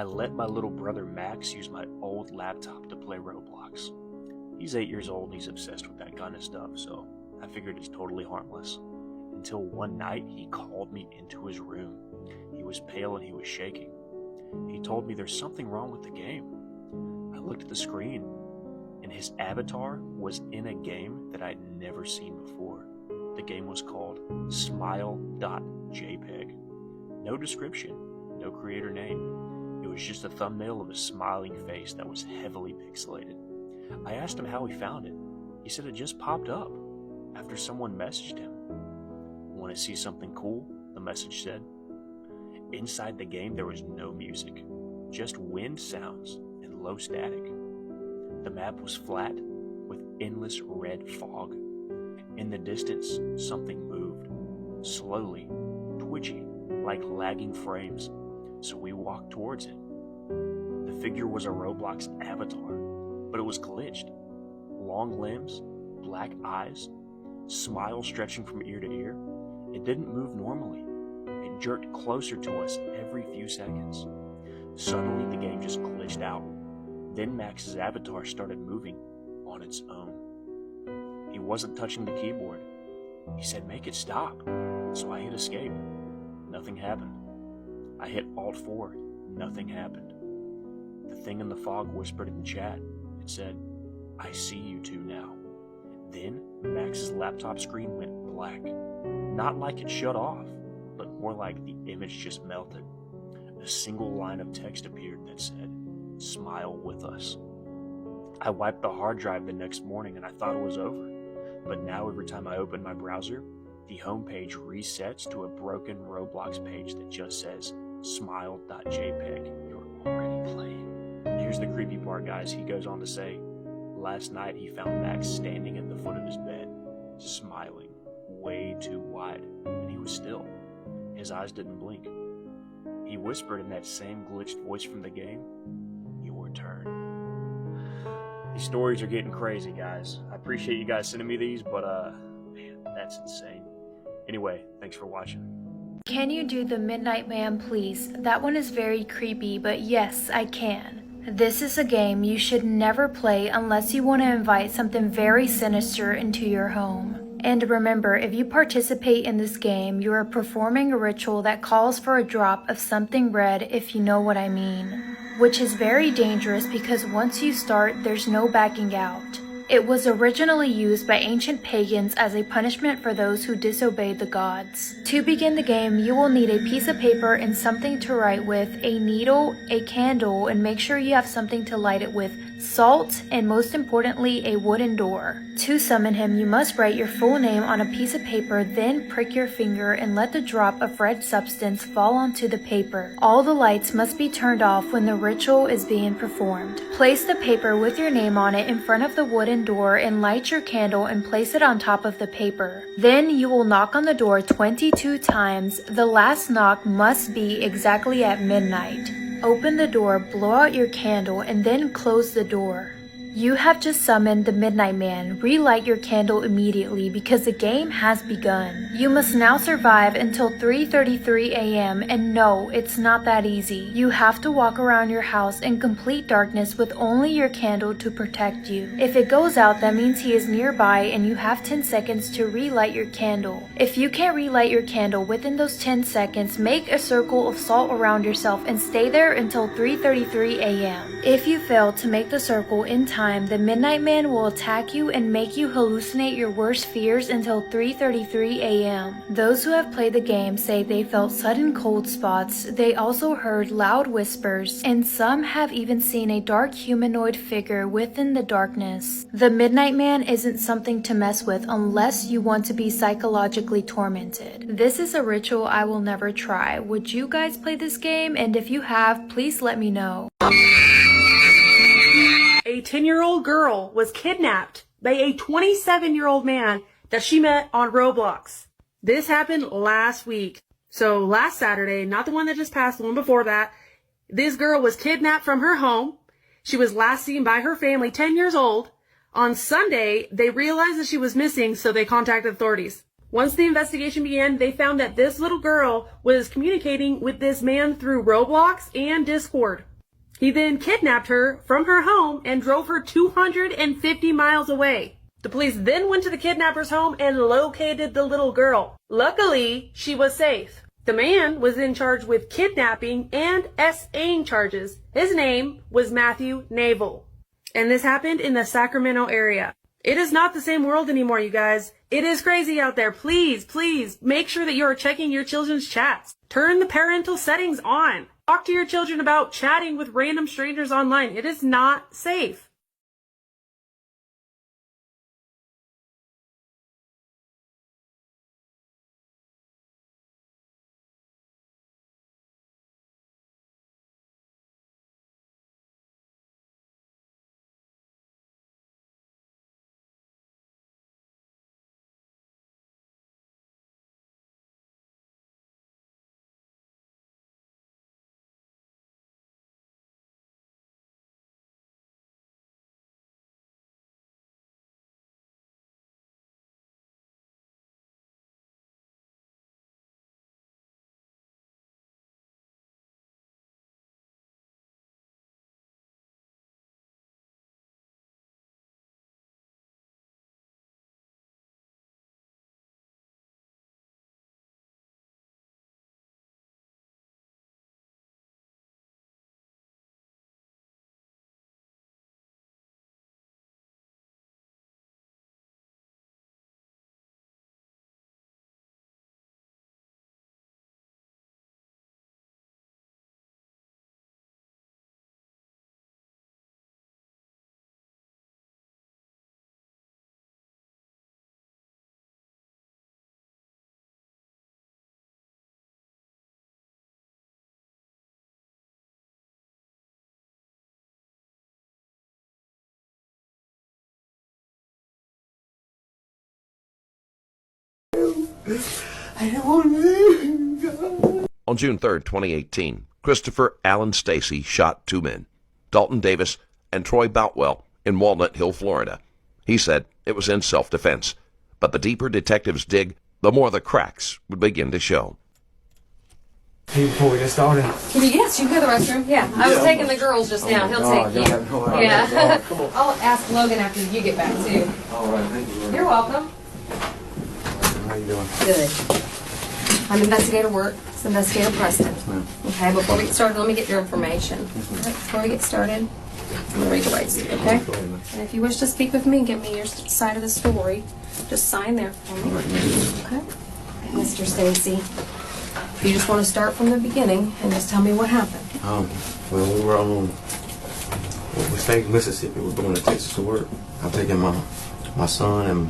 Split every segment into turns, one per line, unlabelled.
I let my little brother Max use my old laptop to play Roblox. He's 8 years old and he's obsessed with that kind of stuff, so I figured it's totally harmless. Until one night he called me into his room. He was pale and he was shaking. He told me there's something wrong with the game. I looked at the screen and his avatar was in a game that I'd never seen before. The game was called smile.jpg. No description, no creator name. It was just a thumbnail of a smiling face that was heavily pixelated. I asked him how he found it. He said it just popped up after someone messaged him. Want to see something cool? The message said. Inside the game there was no music, just wind sounds and low static. The map was flat with endless red fog. In the distance, something moved, slowly, twitchy, like lagging frames, so we walked towards it. The figure was a Roblox avatar, but it was glitched. Long limbs, black eyes, smile stretching from ear to ear. It didn't move normally. It jerked closer to us every few seconds. Suddenly, the game just glitched out. Then Max's avatar started moving on its own. He wasn't touching the keyboard. He said, "Make it stop." So I hit escape. Nothing happened. I hit Alt 4. Nothing happened. The thing in the fog whispered in the chat. It said, "I see you two now." Then Max's laptop screen went black. Not like it shut off, but more like the image just melted. A single line of text appeared that said, "Smile with us." I wiped the hard drive the next morning and I thought it was over. But now every time I open my browser, the homepage resets to a broken Roblox page that just says, smile.jpg. You're already playing. Here's the creepy part, guys. He goes on to say, last night he found Max standing at the foot of his bed, smiling, way too wide, and he was still. His eyes didn't blink. He whispered in that same glitched voice from the game, "Your turn." These stories are getting crazy, guys. I appreciate you guys sending me these, but man, that's insane. Anyway, thanks for watching.
Can you do the Midnight Man, please? That one is very creepy, but yes, I can. This is a game you should never play unless you want to invite something very sinister into your home. And remember, if you participate in this game, you are performing a ritual that calls for a drop of something red, if you know what I mean. Which is very dangerous because once you start, there's no backing out. It was originally used by ancient pagans as a punishment for those who disobeyed the gods. To begin the game, you will need a piece of paper and something to write with, a needle, a candle, and make sure you have something to light it with, salt, and most importantly, a wooden door. To summon him, you must write your full name on a piece of paper, then prick your finger and let the drop of red substance fall onto the paper. All the lights must be turned off when the ritual is being performed. Place the paper with your name on it in front of the wooden door and light your candle and place it on top of the paper. Then you will knock on the door 22 times. The last knock must be exactly at midnight. Open the door, blow out your candle, and then close the door. You have just summoned the Midnight Man. Relight your candle immediately because the game has begun. You must now survive until 3:33 a.m. and no, it's not that easy. You have to walk around your house in complete darkness with only your candle to protect you. If it goes out, that means he is nearby and you have 10 seconds to relight your candle. If you can't relight your candle within those 10 seconds, make a circle of salt around yourself and stay there until 3:33 a.m. If you fail to make the circle in time, the Midnight Man will attack you and make you hallucinate your worst fears until 3:33 a.m. Those who have played the game say they felt sudden cold spots, they also heard loud whispers, and some have even seen a dark humanoid figure within the darkness. The Midnight Man isn't something to mess with unless you want to be psychologically tormented. This is a ritual I will never try. Would you guys play this game? And if you have, please let me know.
A 10-year-old girl was kidnapped by a 27-year-old man that she met on Roblox. This happened last week. So last Saturday, not the one that just passed, the one before that, this girl was kidnapped from her home. She was last seen by her family, 10 years old. On Sunday, they realized that she was missing, so they contacted authorities. Once the investigation began, they found that this little girl was communicating with this man through Roblox and Discord. He then kidnapped her from her home and drove her 250 miles away. The police then went to the kidnapper's home and located the little girl. Luckily, she was safe. The man was then charged with kidnapping and SAing charges. His name was Matthew Navel. And this happened in the Sacramento area. It is not the same world anymore, you guys. It is crazy out there. Please, please make sure that you are checking your children's chats. Turn the parental settings on. Talk to your children about chatting with random strangers online. It is not safe.
On June 3rd, 2018, Christopher Allen Stacy shot 2 men, Dalton Davis and Troy Boutwell, in Walnut Hill, Florida. He said it was in self-defense, but the deeper detectives dig, the more the cracks would begin to show.
Hey, before we get started.
Yes, you can go to the restroom. Yeah, I was taking the girls just now. He'll take you. Yeah. I'll ask Logan after you get back, too.
All right, thank you.
You're welcome.
How you doing?
Good. I'm Investigator Work. It's Investigator Preston.
Yes, ma'am.
Okay, before we get started, let me get your information. All right, before we get started, I'm going to read the rights to you, okay?
Go ahead, ma'am.
And if you wish to speak with me and give me your side of the story, just sign there for me.
All right, ma'am.
Okay? Mr. Stacy, if you just want to start from the beginning and just tell me what happened.
Well, we were on we stayed in Mississippi. We're going to Texas to work. I've taken my son and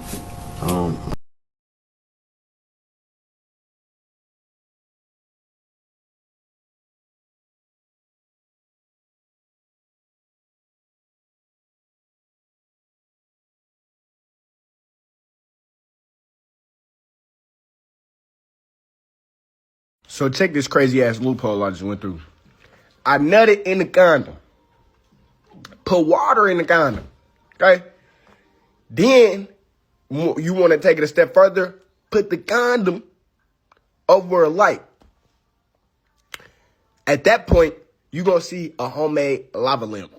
So check this crazy ass loophole I just went through. I nutted in the condom. Put water in the condom. Okay? Then you want to take it a step further, put the condom over a light. At that point, you're going to see a homemade lava lamp.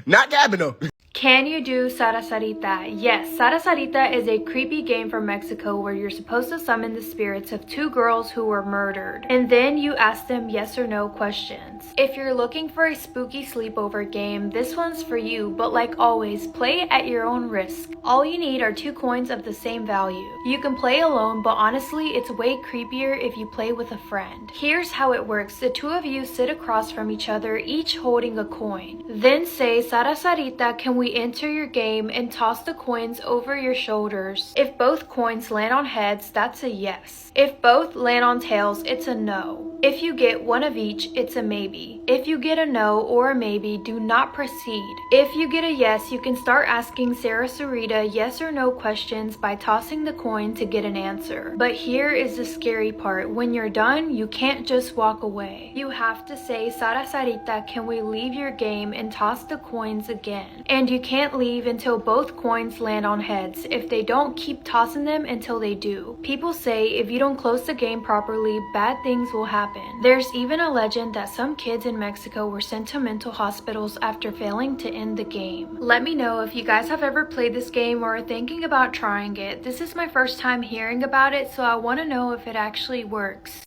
Not cabin though.
Can you do Sarasarita? Yes, Sarasarita is a creepy game from Mexico where you're supposed to summon the spirits of 2 girls who were murdered, and then you ask them yes or no questions. If you're looking for a spooky sleepover game, this one's for you, but like always, play at your own risk. All you need are 2 coins of the same value. You can play alone, but honestly, it's way creepier if you play with a friend. Here's how it works. The 2 of you sit across from each other, each holding a coin. Then say, Sarasarita, can we enter your game, and toss the coins over your shoulders. If both coins land on heads, that's a yes. If both land on tails, it's a no. If you get one of each, it's a maybe. If you get a no or a maybe, do not proceed. If you get a yes, you can start asking Sarah Sarita yes or no questions by tossing the coin to get an answer. But here is the scary part. When you're done, you can't just walk away. You have to say, Sara Sarita, can we leave your game, and toss the coins again. And you can't leave until both coins land on heads. If they don't, keep tossing them until they do. People say if you don't close the game properly, bad things will happen. There's even a legend that some kids in Mexico were sent to mental hospitals after failing to end the game. Let me know if you guys have ever played this game or are thinking about trying it. This is my first time hearing about it, so I want to know if it actually works.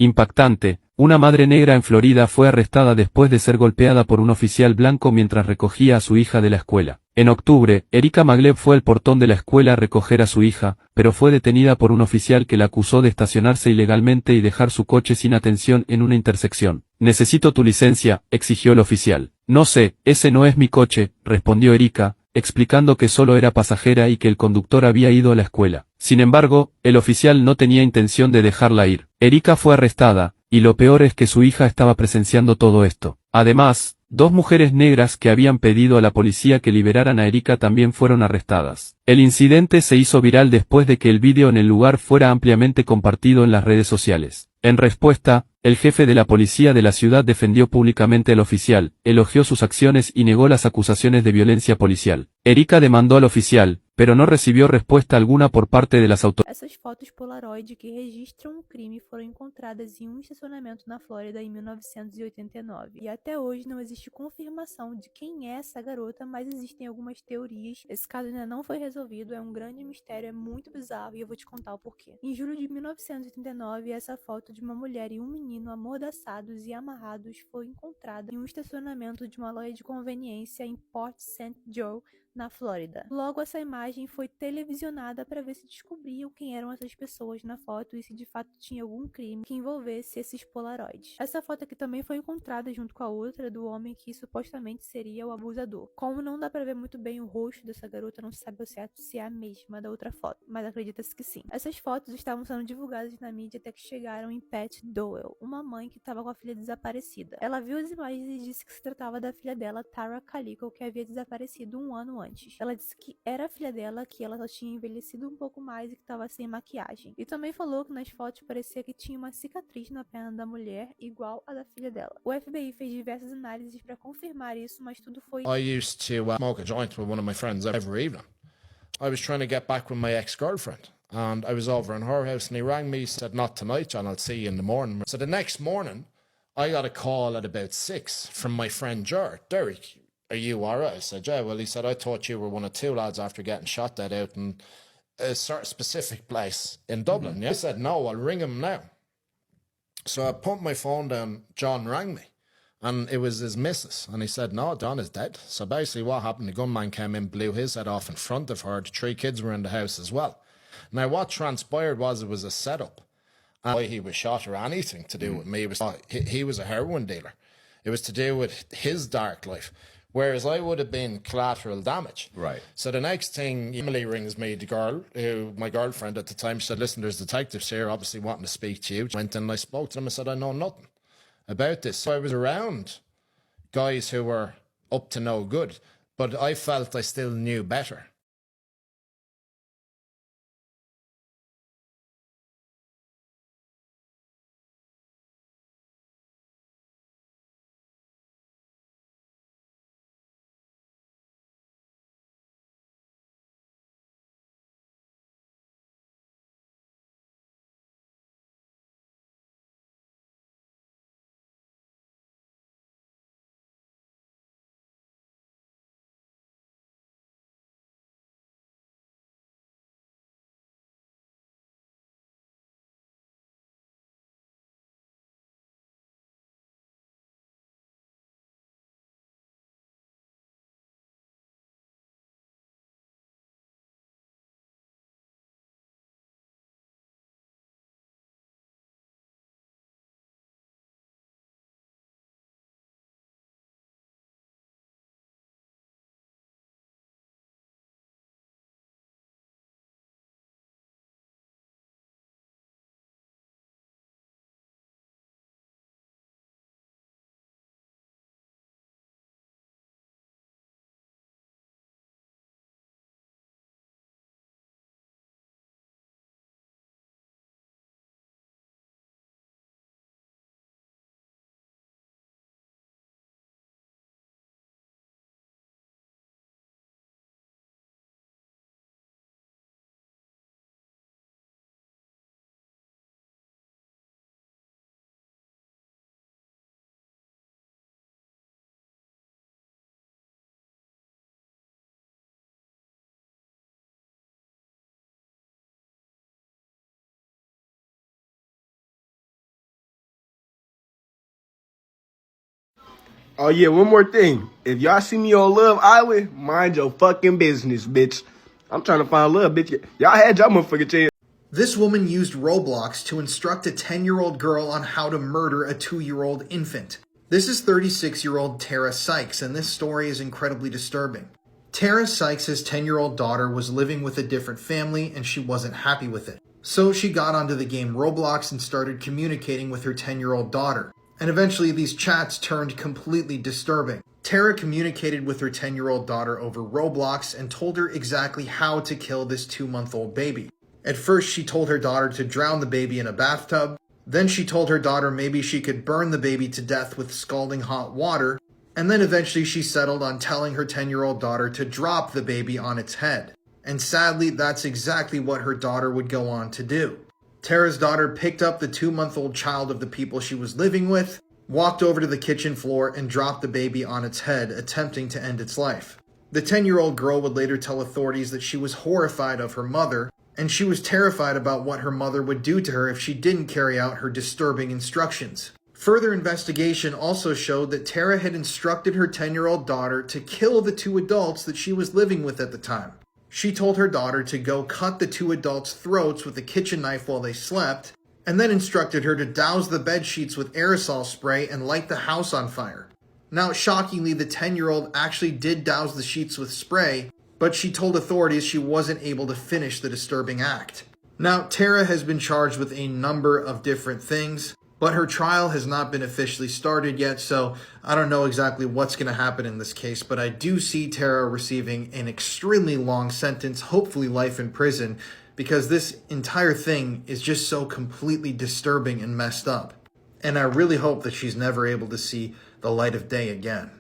Impactante, una madre negra en Florida fue arrestada después de ser golpeada por un oficial blanco mientras recogía a su hija de la escuela. En octubre, Erika Maglev fue al portón de la escuela a recoger a su hija, pero fue detenida por un oficial que la acusó de estacionarse ilegalmente y dejar su coche sin atención en una intersección. «Necesito tu licencia», exigió el oficial. «No sé, ese no es mi coche», respondió Erika, explicando que solo era pasajera y que el conductor había ido a la escuela. Sin embargo, el oficial no tenía intención de dejarla ir. Erika fue arrestada, y lo peor es que su hija estaba presenciando todo esto. Además, 2 mujeres negras que habían pedido a la policía que liberaran a Erika también fueron arrestadas. El incidente se hizo viral después de que el vídeo en el lugar fuera ampliamente compartido en las redes sociales. En respuesta, el jefe de la policía de la ciudad defendió públicamente al oficial, elogió sus acciones y negó las acusaciones de violencia policial. Erika demandó al oficial, pero no recibió respuesta alguna por parte de las autoridades.
Essas fotos Polaroid que registram o crime foram encontradas em um estacionamento na Flórida em 1989. E até hoje não existe confirmação de quem é essa garota, mas existem algumas teorias. Esse caso ainda não foi resolvido, é um grande mistério, é muito bizarro e eu vou te contar o porquê. Em julho de 1989, essa foto de uma mulher e um menino amordaçados e amarrados foi encontrada em um estacionamento de uma loja de conveniência em Port St. Joe, na Flórida. Logo, essa imagem foi televisionada para ver se descobriam quem eram essas pessoas na foto e se de fato tinha algum crime que envolvesse esses polaroids. Essa foto aqui também foi encontrada junto com a outra do homem que supostamente seria o abusador. Como não dá para ver muito bem o rosto dessa garota, não se sabe ao certo se é a mesma da outra foto, mas acredita-se que sim. Essas fotos estavam sendo divulgadas na mídia até que chegaram em Pat Doyle, uma mãe que estava com a filha desaparecida. Ela viu as imagens e disse que se tratava da filha dela, Tara Calico, que havia desaparecido um ano antes. Ela disse que era a filha dela, que ela só tinha envelhecido um pouco mais e que estava sem maquiagem. E também falou que nas fotos parecia que tinha uma cicatriz na perna da mulher, igual a da filha dela. O FBI fez diversas análises para confirmar isso, mas tudo foi...
I used to smoke a joint with one of my friends every evening. I was trying to get back with my ex-girlfriend, and I was over in her house, and he rang me, said, "Not tonight, John, I'll see you in the morning." So the next morning, I got a call at about 6 from my friend Derek. "Are you alright?" I said, "Yeah." Well, he said, "I thought you were one of 2 lads after getting shot dead out in a sort of specific place in Dublin." Yeah? I said, "No, I'll ring him now." So I put my phone down, John rang me, and it was his missus, and he said, "No, John is dead." So basically what happened, the gunman came in, blew his head off in front of her. The 3 kids were in the house as well. Now what transpired was it was a setup. And why he was shot or anything to do with me, he was a heroin dealer. It was to do with his dark life. Whereas I would have been collateral damage.
Right.
So the next thing, Emily rings me, the girl, my girlfriend at the time, she said, "Listen, there's detectives here, obviously wanting to speak to you." Went in and I spoke to them. I said, "I know nothing about this." So I was around guys who were up to no good, but I felt I still knew better.
Oh yeah, one more thing. If y'all see me on Love Island, mind your fucking business, bitch. I'm trying to find love, bitch. Y'all had y'all motherfucking chance.
This woman used Roblox to instruct a 10-year-old girl on how to murder a 2-year-old infant. This is 36-year-old Tara Sykes, and this story is incredibly disturbing. Tara Sykes' 10-year-old daughter was living with a different family, and she wasn't happy with it. So she got onto the game Roblox and started communicating with her 10-year-old daughter. And eventually these chats turned completely disturbing. Tara communicated with her 10-year-old daughter over Roblox and told her exactly how to kill this 2-month-old baby. At first, she told her daughter to drown the baby in a bathtub. Then she told her daughter maybe she could burn the baby to death with scalding hot water. And then eventually she settled on telling her 10-year-old daughter to drop the baby on its head. And sadly, that's exactly what her daughter would go on to do. Tara's daughter picked up the 2-month-old child of the people she was living with, walked over to the kitchen floor, and dropped the baby on its head, attempting to end its life. The 10-year-old girl would later tell authorities that she was horrified of her mother, and she was terrified about what her mother would do to her if she didn't carry out her disturbing instructions. Further investigation also showed that Tara had instructed her 10-year-old daughter to kill the 2 adults that she was living with at the time. She told her daughter to go cut the 2 adults' throats with a kitchen knife while they slept, and then instructed her to douse the bed sheets with aerosol spray and light the house on fire. Now, shockingly, the 10-year-old actually did douse the sheets with spray, but she told authorities she wasn't able to finish the disturbing act. Now, Tara has been charged with a number of different things, but her trial has not been officially started yet, so I don't know exactly what's going to happen in this case, but I do see Tara receiving an extremely long sentence, hopefully life in prison, because this entire thing is just so completely disturbing and messed up. And I really hope that she's never able to see the light of day again.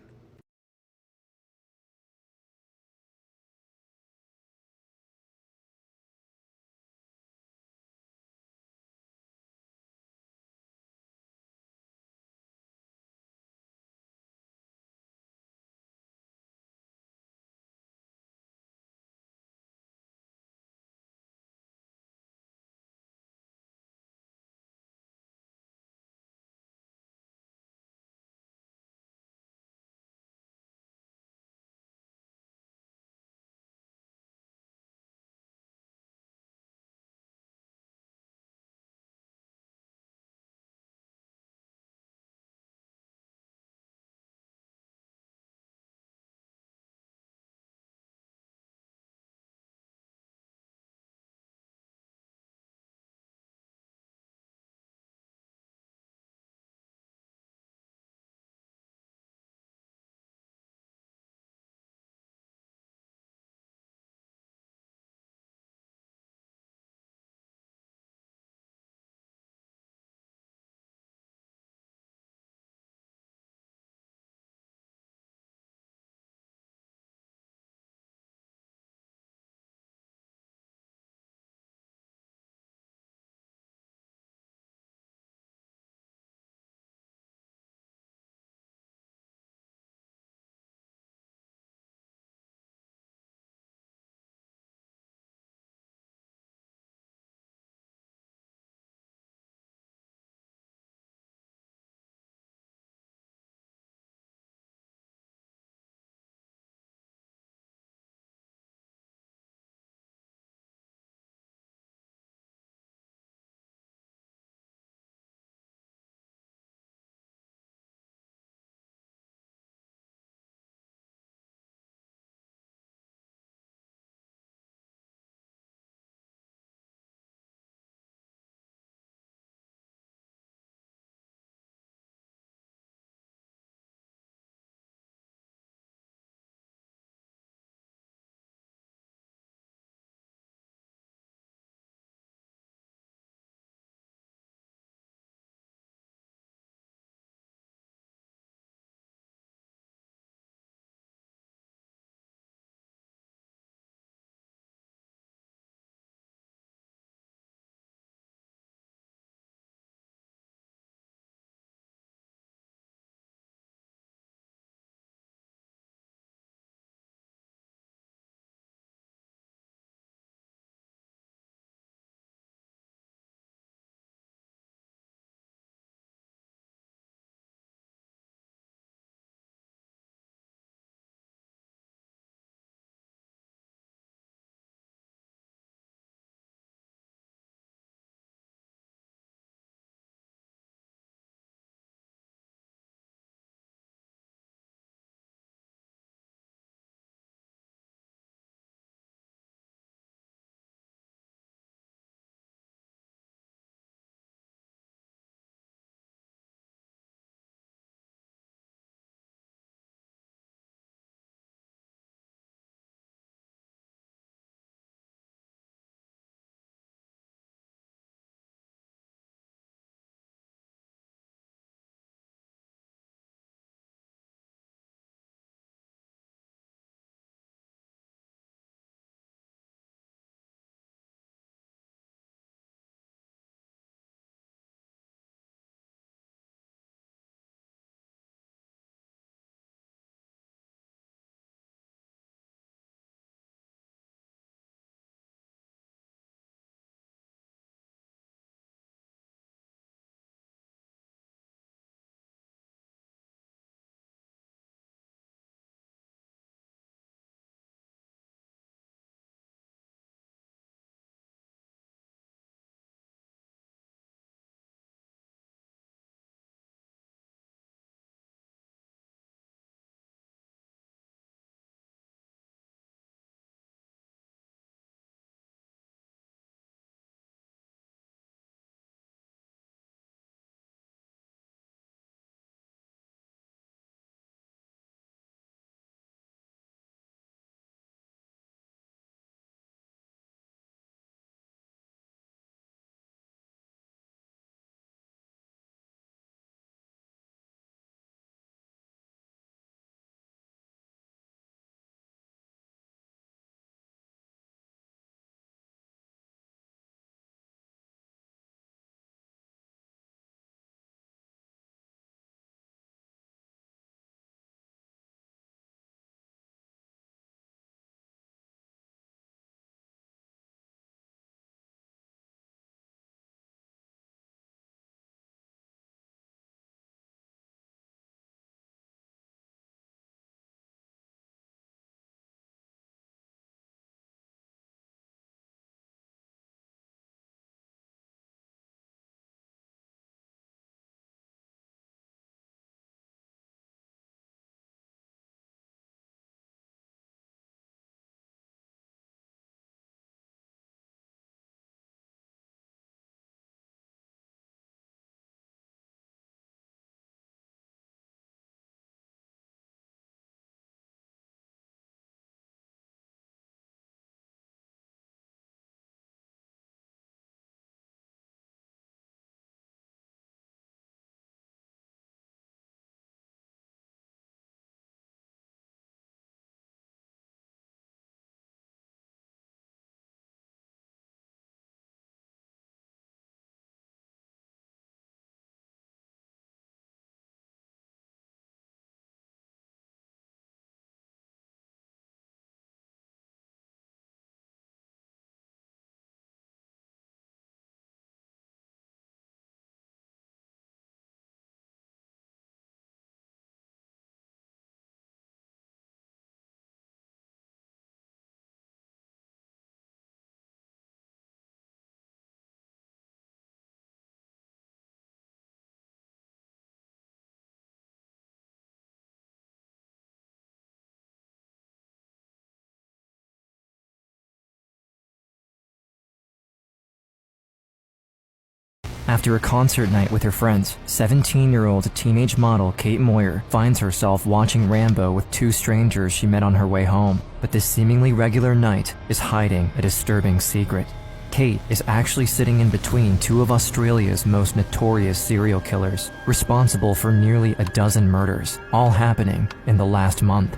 After a concert night with her friends, 17-year-old teenage model Kate Moyer finds herself watching Rambo with two strangers she met on her way home. But this seemingly regular night is hiding a disturbing secret. Kate is actually sitting in between two of Australia's most notorious serial killers, responsible for nearly a dozen murders, all happening in the last month.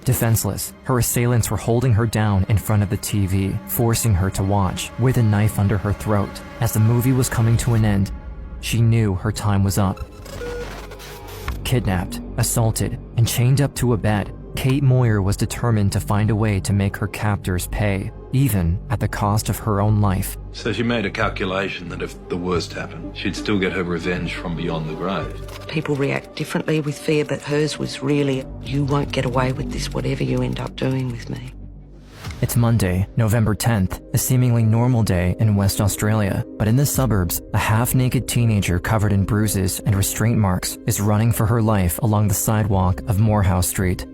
Defenseless, her assailants were holding her down in front of the TV, forcing her to watch, with a knife under her throat. As the movie was coming to an end, she knew her time was up. Kidnapped, assaulted, and chained up to a bed, Kate Moyer was determined to find a way to make her captors pay, even at the cost of her own life.
So she made a calculation that if the worst happened, she'd still get her revenge from beyond the grave.
People react differently with fear, but hers was really, you won't get away with this, whatever you end up doing with me.
It's Monday, November 10th, a seemingly normal day in West Australia. But in the suburbs, a half-naked teenager covered in bruises and restraint marks is running for her life along the sidewalk of Morehouse Street.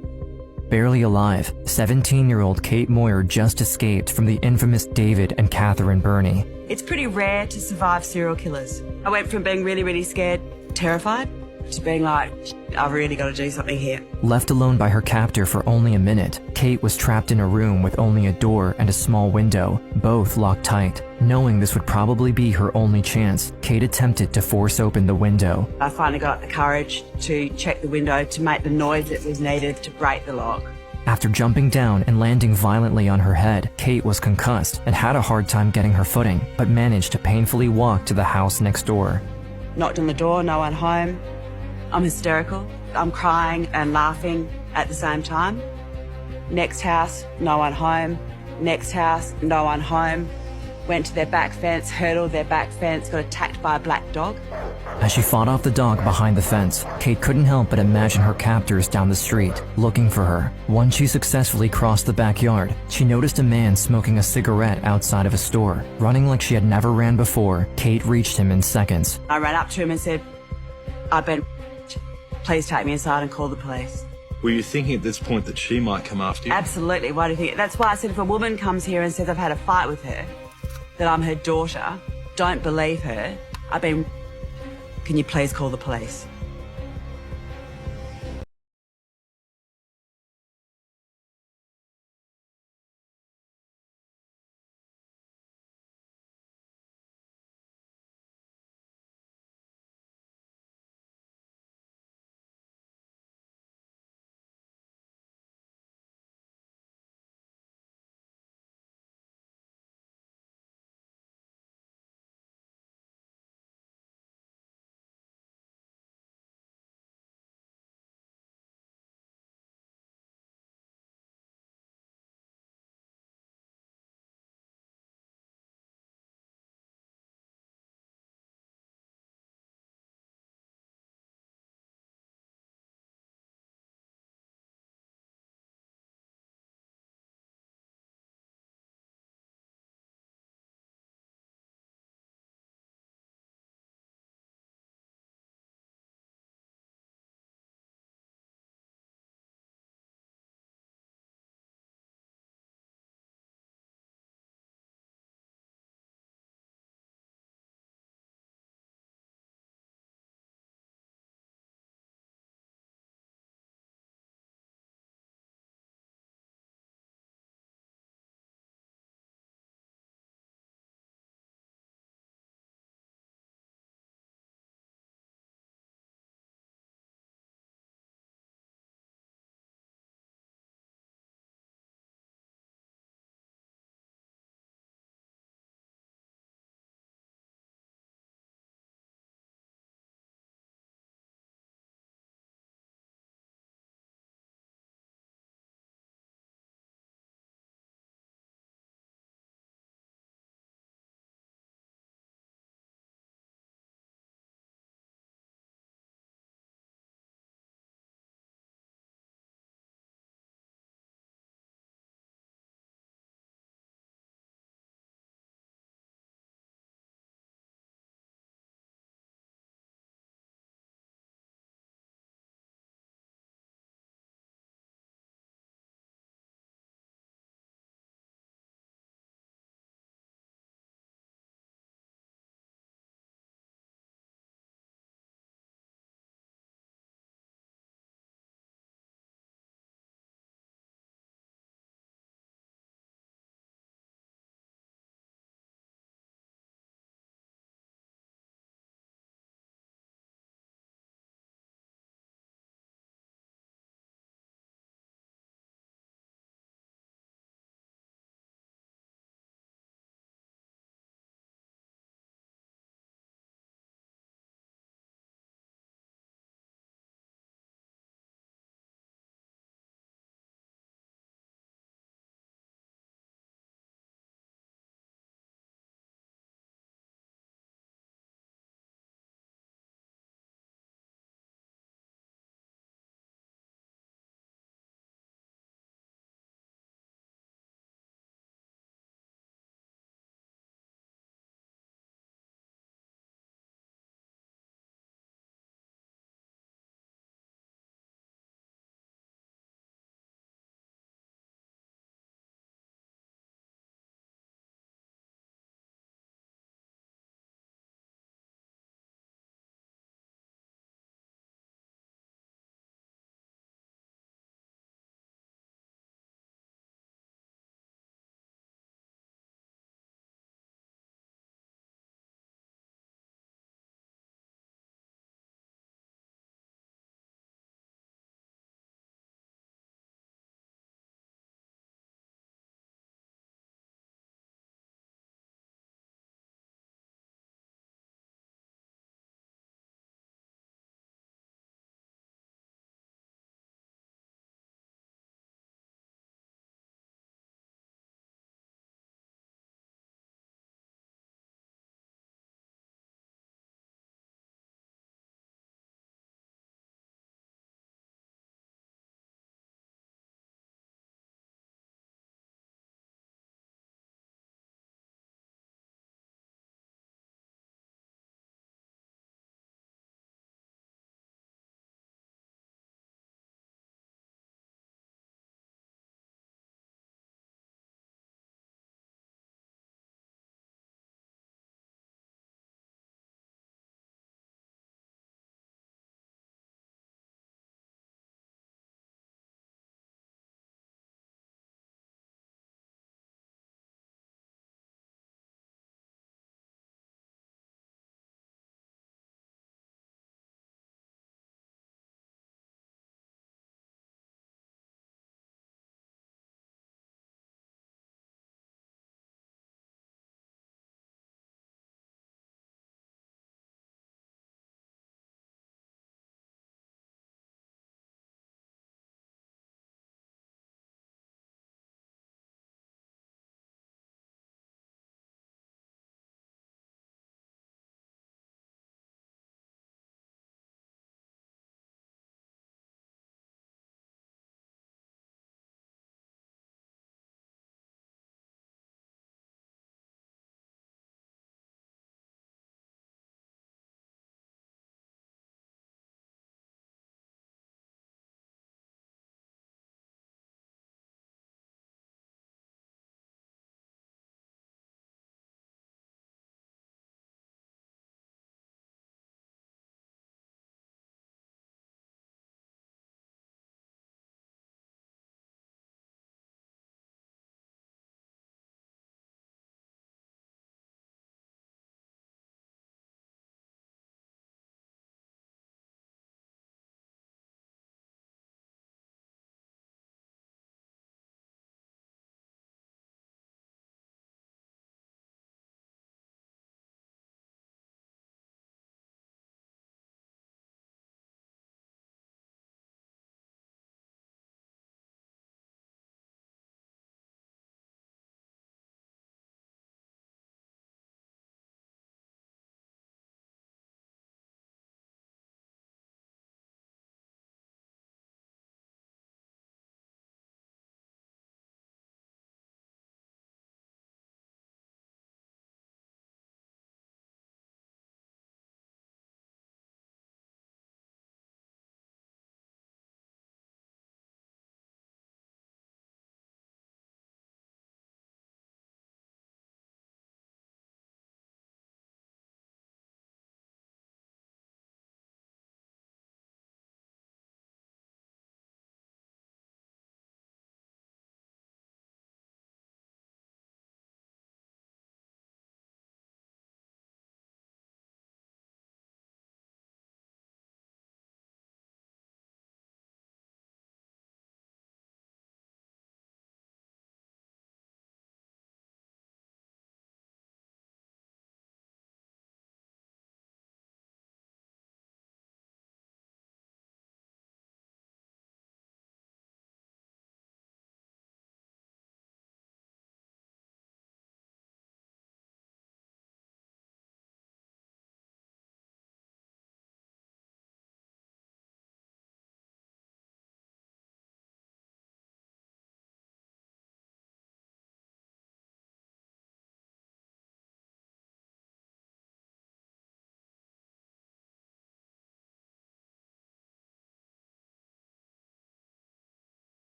Barely alive, 17-year-old Kate Moyer just escaped from the infamous David and Catherine Burney.
It's pretty rare to survive serial killers. I went from being really, really scared, terrified, to being like, I've really got to do something here.
Left alone by her captor for only a minute, Kate was trapped in a room with only a door and a small window, both locked tight. Knowing this would probably be her only chance, Kate attempted to force open the window.
I finally got the courage to check the window to make the noise that was needed to break the lock.
After jumping down and landing violently on her head, Kate was concussed and had a hard time getting her footing, but managed to painfully walk to the house next door.
Knocked on the door, no one home. I'm hysterical. I'm crying and laughing at the same time. Next house, no one home. Next house, no one home. Went to their back fence, hurdled their back fence, got attacked by a black dog.
As she fought off the dog behind the fence, Kate couldn't help but imagine her captors down the street, looking for her. Once she successfully crossed the backyard, she noticed a man smoking a cigarette outside of a store. Running like she had never ran before, Kate reached him in seconds.
I ran up to him and said, I've been please take me aside and call the police.
Were you thinking at this point that she might come after you?
Absolutely. Why do you think? That's why I said if a woman comes here and says I've had a fight with her, that I'm her daughter, don't believe her. Can you please call the police?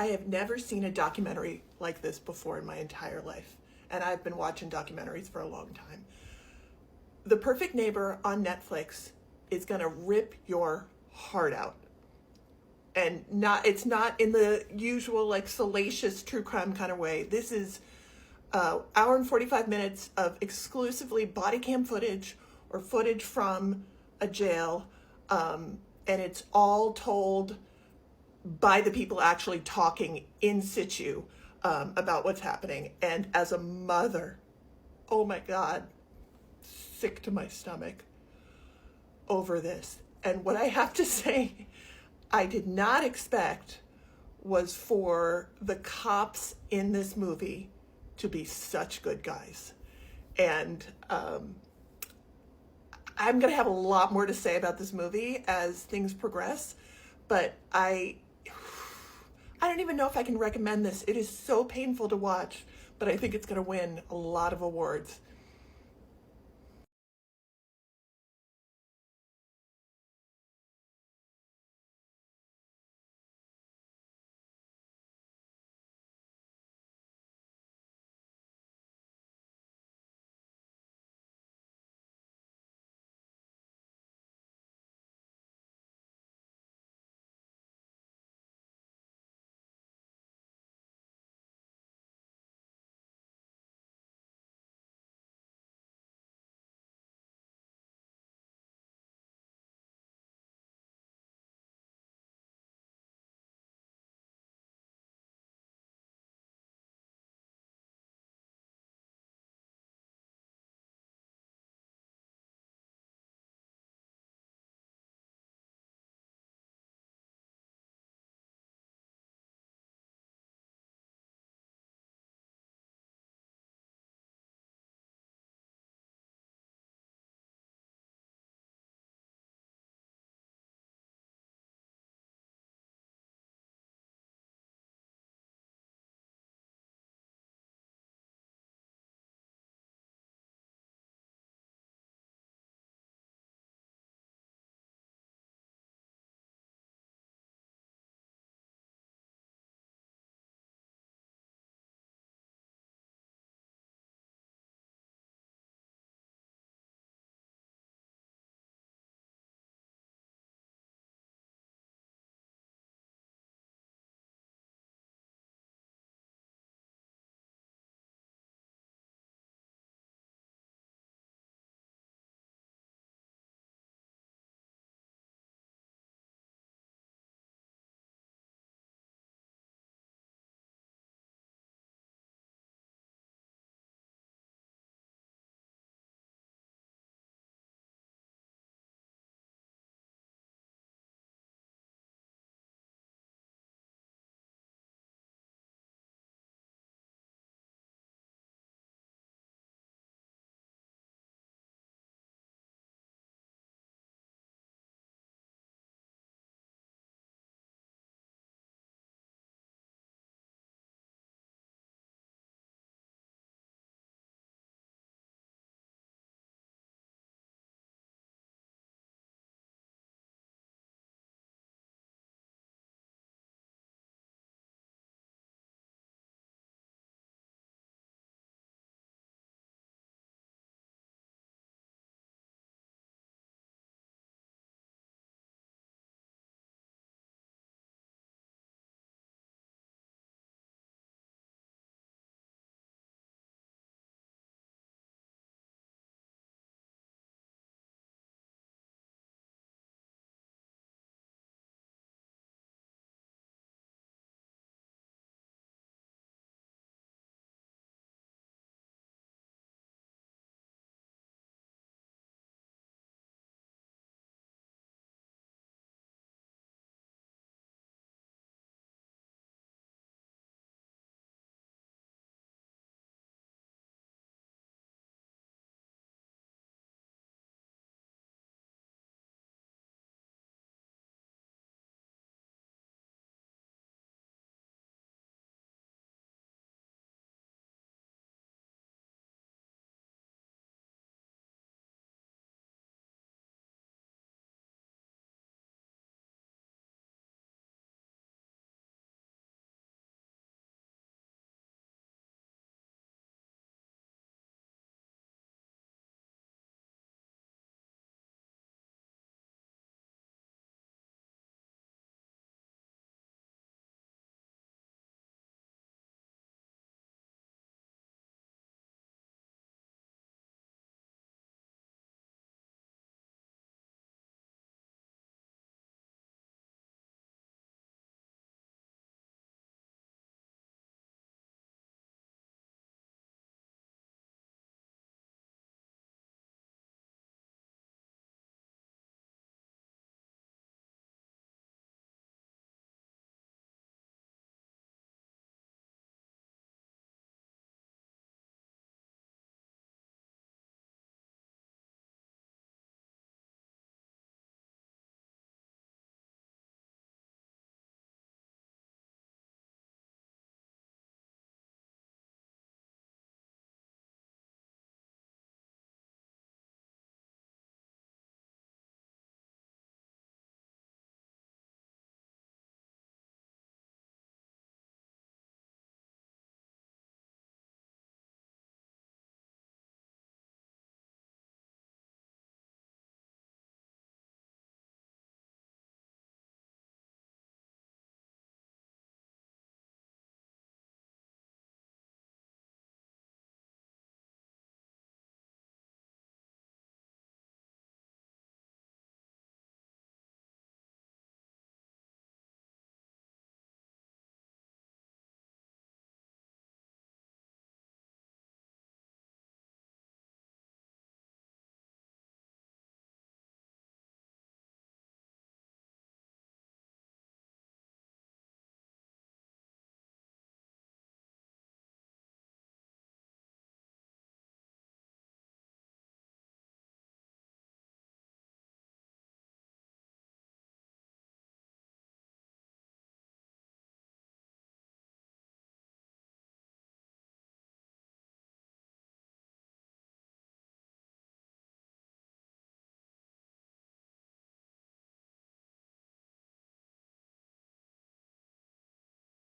I have never seen a documentary like this before in my entire life. And I've been watching documentaries for a long time. The Perfect Neighbor on Netflix is going to rip your heart out. And it's not in the usual like salacious true crime kind of way. This is hour and 45 minutes of exclusively body cam footage or footage from a jail. And it's all told by the people actually talking in situ about what's happening. And as a mother, oh my God, sick to my stomach over this. And what I have to say, I did not expect was for the cops in this movie to be such good guys. And I'm going to have a lot more to say about this movie as things progress, but I don't even know if I can recommend this. It is so painful to watch, but I think it's going to win a lot of awards.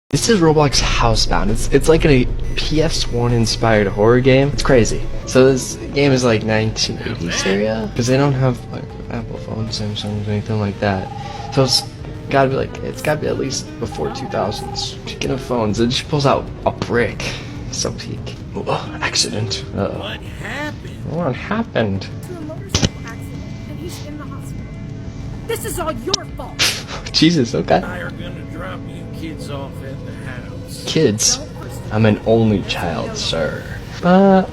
This is Roblox Housebound. It's like a PS1 inspired horror game. It's crazy. So this game is like 1980s area because they don't have like Apple phones, Samsungs, anything like that. So it's gotta be at least before 2000s. Speaking of phones, and she pulls out a brick. So peak. Oh, accident.
What happened?
What happened?
And he's in the hospital. This is all your fault.
Jesus, okay.
I are gonna drop you kids off at the house.
Kids? I'm an only child, sir.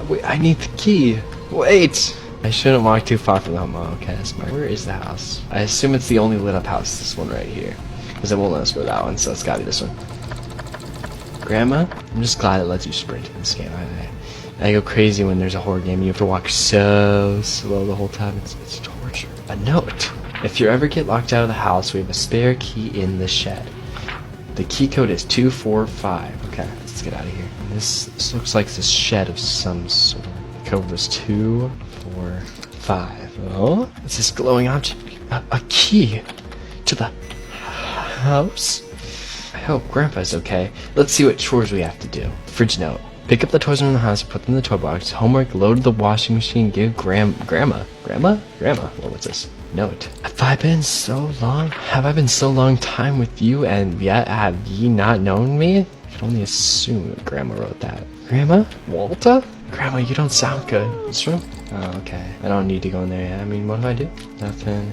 Wait, I need the key. Wait! I shouldn't walk too far from the home. Oh, okay, that's smart. Where is the house? I assume it's the only lit up house, this one right here. Because it won't let us go that one, so it's gotta be this one. Grandma? I'm just glad it lets you sprint in this game. I go crazy when there's a horror game. You have to walk so slow the whole time. It's torture. A note. If you ever get locked out of the house, we have a spare key in the shed. The key code is 245. Okay, let's get out of here. This looks like this shed of some sort. The code was 245. Oh, it's this glowing object. A key to the house. I hope Grandpa's okay. Let's see what chores we have to do. Fridge note. Pick up the toys around the house, put them in the toy box. Homework, load the washing machine, give Grandma? Well, what's this? Note. Have I been so long time with you, and yet have ye not known me? I can only assume that Grandma wrote that. Grandma? Walter? Grandma, you don't sound good. What's wrong? Oh, okay. I don't need to go in there yet. I mean, what do I do? Nothing.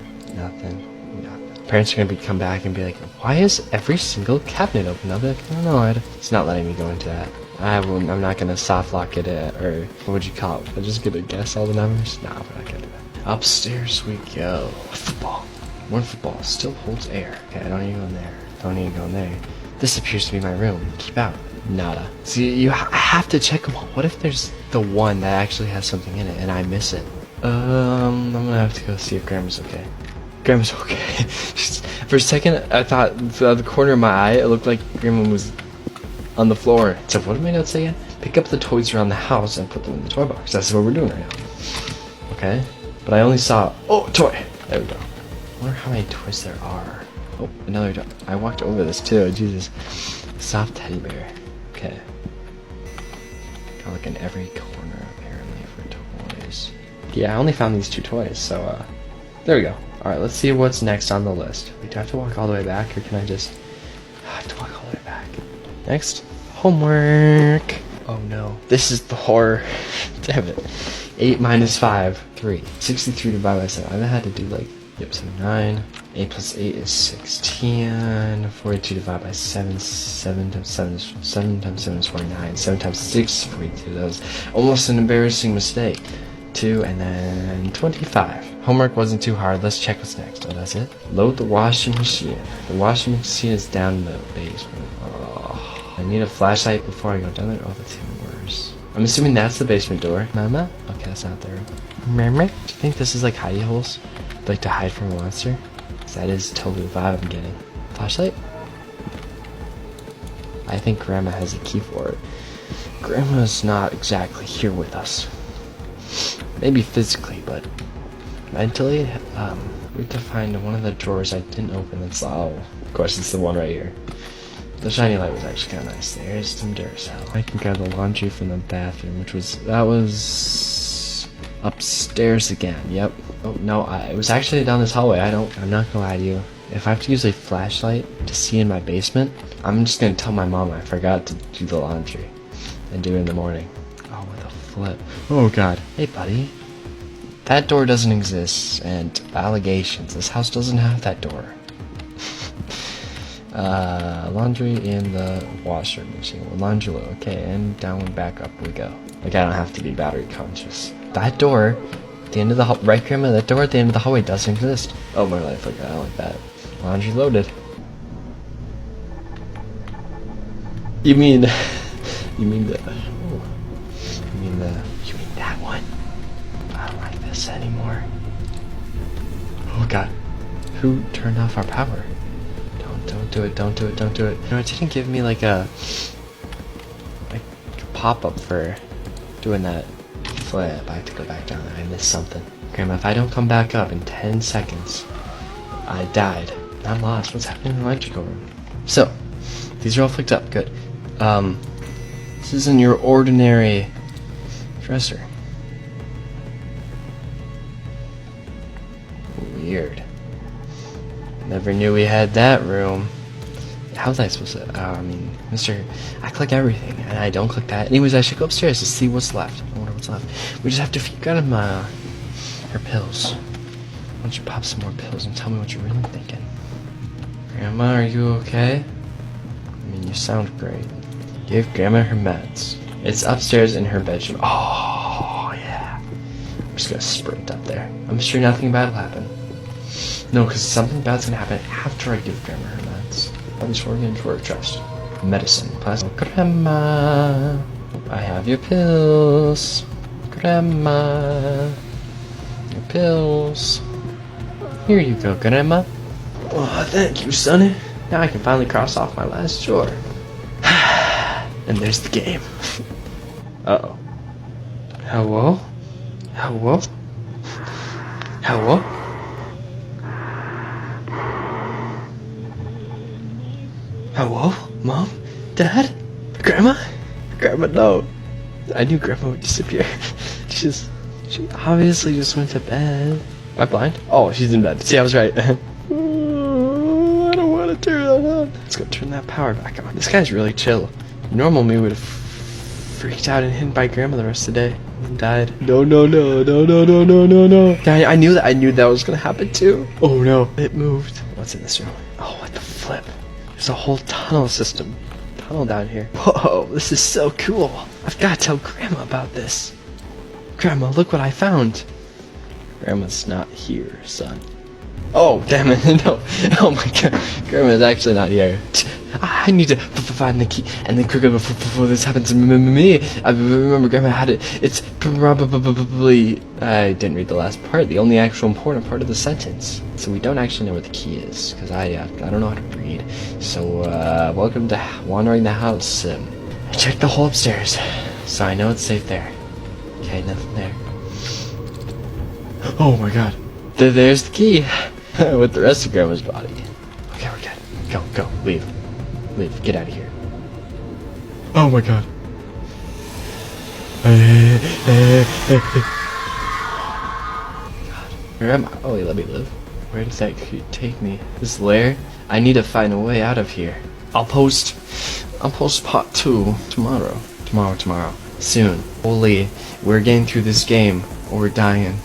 Parents are gonna come back and be like, why is every single cabinet open? I'll be like, I don't know, it's not letting me go into that. I'm not gonna soft lock it, or what would you call it? I'm just gonna guess all the numbers? Nah, we're not gonna do that. Upstairs we go. Football. More football. Still holds air. Okay, I don't need to go in there. Don't need to go in there. This appears to be my room. Keep out. Nada. See, I have to check them all. What if there's the one that actually has something in it and I miss it? I'm gonna have to go see if Grandma's okay. Grandma's okay. Just, for a second, I thought out the corner of my eye, it looked like Grandma was on the floor. So what did my notes say again? Pick up the toys around the house and put them in the toy box. That's what we're doing right now. Okay. But I only saw... Oh, toy! There we go. I wonder how many toys there are. Oh, another toy. I walked over this too. Jesus. Soft teddy bear. Okay. Gotta look in every corner, apparently, for toys. Yeah, I only found these 2 toys, so, there we go. Alright, let's see what's next on the list. Wait, do I have to walk all the way back, or can I just... I have to walk all the way back. Next. Homework! Oh no. This is the horror. Damn it. 8 minus 5, 3. 63 divided by 7. I had to do like, yep, so 9. 8 plus 8 is 16. 42 divided by 7. 7 times 7 is 49. 7 times 6 is 42. That was almost an embarrassing mistake. 2 and then 25. Homework wasn't too hard. Let's check what's next. Oh, that's it. Load the washing machine. The washing machine is down in the basement. Oh, I need a flashlight before I go down there. Oh, that's even worse. I'm assuming that's the basement door. Mama? Okay, that's not there. Mama? Do you think this is like hidey holes? Like to hide from a monster? That is totally the vibe I'm getting. Flashlight? I think Grandma has a key for it. Grandma's not exactly here with us. Maybe physically, but mentally, we have to find one of the drawers I didn't open. That's, oh, of course, it's the one right here. The shiny light was actually kind of nice. There's some Duracell. I can grab the laundry from the bathroom, that was upstairs again. Yep. Oh no, it was actually down this hallway. I'm not gonna lie to you. If I have to use a flashlight to see in my basement, I'm just gonna tell my mom I forgot to do the laundry and do it in the morning. Oh, what the flip. Oh god. Hey buddy. That door doesn't exist, and allegations. This house doesn't have that door. Laundry in the washer machine. Laundry low. Okay, and down and back up we go. Like, I don't have to be battery conscious. That door, at the end of the right, Grandma? That door at the end of the hallway doesn't exist. Oh, my life, like, I don't like that. Laundry loaded. You mean that one? I don't like this anymore. Oh god. Who turned off our power? Don't do it. No, it didn't give me like a pop-up for doing that flip. I have to go back down there. I missed something. Grandma, if I don't come back up in 10 seconds, I died. I'm lost. What's happening in the electrical room? So, These are all flicked up. Good. This isn't your ordinary dresser. Weird. Never knew we had that room. How was I supposed to? I click everything, and I don't click that. Anyways, I should go upstairs to see what's left. I wonder what's left. We just have to figure out her pills. Why don't you pop some more pills and tell me what you're really thinking? Grandma, are you okay? I mean, you sound great. Give Grandma her meds. It's upstairs in her bedroom. Oh, yeah. I'm just gonna sprint up there. I'm sure nothing bad will happen. No, because something bad's gonna happen after I give Grandma her meds. At least we're in for a trust. Medicine. Plastic. Grandma, I have your pills. Grandma, your pills. Here you go, Grandma. Oh, thank you, Sonny. Now I can finally cross off my last chore. And there's the game. Uh-oh. Hello? Hello? Hello? Hello? Mom? Dad? Grandma? Grandma, no. I knew Grandma would disappear. She obviously just went to bed. Am I blind? Oh, she's in bed. See, I was right. I don't want to turn that on. Let's go turn that power back on. This guy's really chill. Normal me would have freaked out and hidden by Grandma the rest of the day and died. No. I knew that was gonna happen too. Oh no, it moved. What's in this room? Oh, what the flip? There's a whole tunnel down here. Whoa, this is so cool. I've got to tell Grandma about this. Grandma, look what I found. Grandma's not here, son. Oh, damn it, no. Oh my god, Grandma's actually not here. I need to find the key, and then quickly before this happens to me. I remember Grandma had it. It's probably... I didn't read the last part, the only actual important part of the sentence. So we don't actually know where the key is, because I don't know how to read. So, welcome to Wandering the House Sim. I checked the whole upstairs, so I know it's safe there. Okay, nothing there. Oh my god. There's the key, with the rest of Grandma's body. Okay, we're good. Go, leave. Leave, get out of here. Oh my god. God. Where am I? Oh, let me live. Where does that take me? This lair? I need to find a way out of here. I'll post part 2 tomorrow. Tomorrow. Soon. Holy, we're getting through this game or we're dying.